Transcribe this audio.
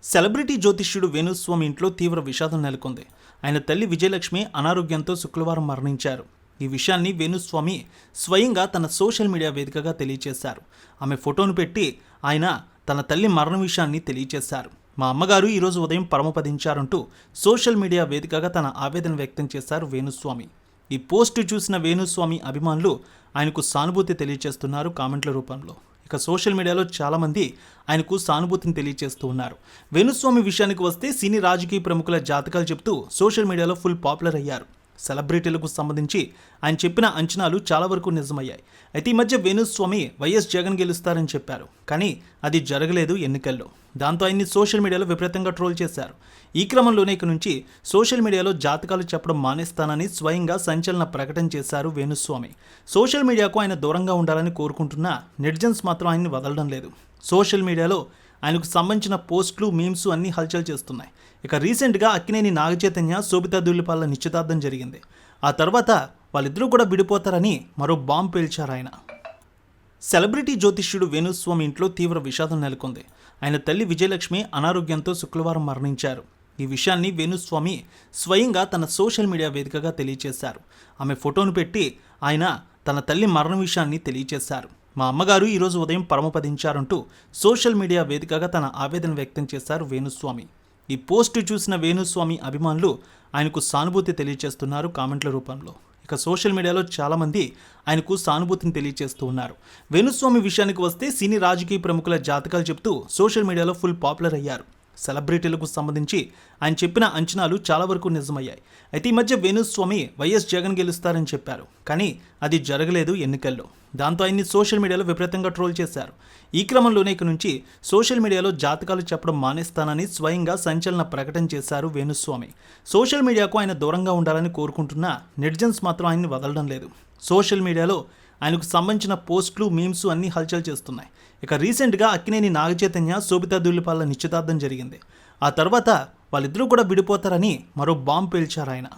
Celebrity జ్యోతిష్యుడు Venu Swamy ఇంట్లో తీవ్ర విషాదం నెలకొంది. ఆయన తల్లి విజయలక్ష్మి అనారోగ్యంతో శుక్రవారం మరణించారు. ఈ విషయాన్ని వేణుస్వామి స్వయంగా తన సోషల్ మీడియా వేదికగా తెలియజేశారు. ఆమె ఫోటోను పెట్టి ఆయన తన తల్లి మరణ విషయాన్ని తెలియజేశారు. మా అమ్మగారు ఈరోజు ఉదయం పరమపదించారంటూ సోషల్ మీడియా వేదికగా తన ఆవేదన వ్యక్తం చేశారు వేణుస్వామి. ఈ పోస్టు చూసిన వేణుస్వామి అభిమానులు ఆయనకు సానుభూతి తెలియజేస్తున్నారు కామెంట్ల రూపంలో. ఇక సోషల్ మీడియాలో చాలామంది ఆయనకు సానుభూతిని తెలియజేస్తూ ఉన్నారు. వేణుస్వామి విషయానికి వస్తే సినీ రాజకీయ ప్రముఖుల జాతకాలు చెప్తూ సోషల్ మీడియాలో ఫుల్ పాపులర్ అయ్యారు. సెలబ్రిటీలకు సంబంధించి ఆయన చెప్పిన అంచనాలు చాలా వరకు నిజమయ్యాయి. అయితే ఈ మధ్య వేణుస్వామి వైఎస్ జగన్ గెలుస్తారని చెప్పారు, కానీ అది జరగలేదు ఎన్నికల్లో. దాంతో ఆయన్ని సోషల్ మీడియాలో విపరీతంగా ట్రోల్ చేశారు. ఈ క్రమంలోనే ఇక నుంచి సోషల్ మీడియాలో జాతకాలు చెప్పడం మానేస్తానని స్వయంగా సంచలన ప్రకటన చేశారు వేణుస్వామి. సోషల్ మీడియాకు ఆయన దూరంగా ఉండాలని కోరుకుంటున్న నెటిజన్స్ మాత్రం ఆయన్ని వదలడం లేదు. సోషల్ మీడియాలో ఆయనకు సంబంధించిన పోస్టులు, మీమ్స్ అన్నీ హల్చల్ చేస్తున్నాయి. ఇక రీసెంట్గా అక్కినేని నాగచైతన్య, శోభితా ధూళిపాళ్ల నిశ్చితార్థం జరిగింది. ఆ తర్వాత వాళ్ళిద్దరూ కూడా విడిపోతారని మరో బాంబు పేల్చారు ఆయన. సెలబ్రిటీ జ్యోతిష్యుడు వేణుస్వామి ఇంట్లో తీవ్ర విషాదం నెలకొంది. ఆయన తల్లి విజయలక్ష్మి అనారోగ్యంతో శుక్రవారం మరణించారు. ఈ విషయాన్ని వేణుస్వామి స్వయంగా తన సోషల్ మీడియా వేదికగా తెలియజేశారు. ఆమె ఫోటోను పెట్టి ఆయన తన తల్లి మరణ విషయాన్ని తెలియజేశారు. మా అమ్మగారు ఈరోజు ఉదయం పరమపదించారంటూ సోషల్ మీడియా వేదికగా తన ఆవేదన వ్యక్తం చేశారు వేణుస్వామి. ఈ పోస్టు చూసిన వేణుస్వామి అభిమానులు ఆయనకు సానుభూతి తెలియజేస్తున్నారు కామెంట్ల రూపంలో. ఇక సోషల్ మీడియాలో చాలామంది ఆయనకు సానుభూతిని తెలియజేస్తూ ఉన్నారు. వేణుస్వామి విషయానికి వస్తే సినీ రాజకీయ ప్రముఖుల జాతకాలు చెప్తూ సోషల్ మీడియాలో ఫుల్ పాపులర్ అయ్యారు. సెలబ్రిటీలకు సంబంధించి ఆయన చెప్పిన అంచనాలు చాలా వరకు నిజమయ్యాయి. అయితే ఈ మధ్య వేణుస్వామి వైఎస్ జగన్ గెలుస్తారని చెప్పారు, కానీ అది జరగలేదు ఎన్నికల్లో. దాంతో ఆయన్ని సోషల్ మీడియాలో విపరీతంగా ట్రోల్ చేశారు. ఈ క్రమంలోనే ఇక నుంచి సోషల్ మీడియాలో జాతకాలు చెప్పడం మానేస్తానని స్వయంగా సంచలన ప్రకటన చేశారు వేణుస్వామి. సోషల్ మీడియాకు ఆయన దూరంగా ఉండాలని కోరుకుంటున్న నెటిజన్స్ మాత్రం ఆయన్ని వదలడం లేదు. సోషల్ మీడియాలో ఆయనకు సంబంధించిన పోస్టులు, మీమ్స్ అన్నీ హల్చల్ చేస్తున్నాయి. ఇక రీసెంట్గా అక్కినేని నాగచైతన్య, శోభితా ధూళిపాళ్ల నిశ్చితార్థం జరిగింది. ఆ తర్వాత వాళ్ళిద్దరూ కూడా విడిపోతారని మరో బాంబు పేల్చారు ఆయన.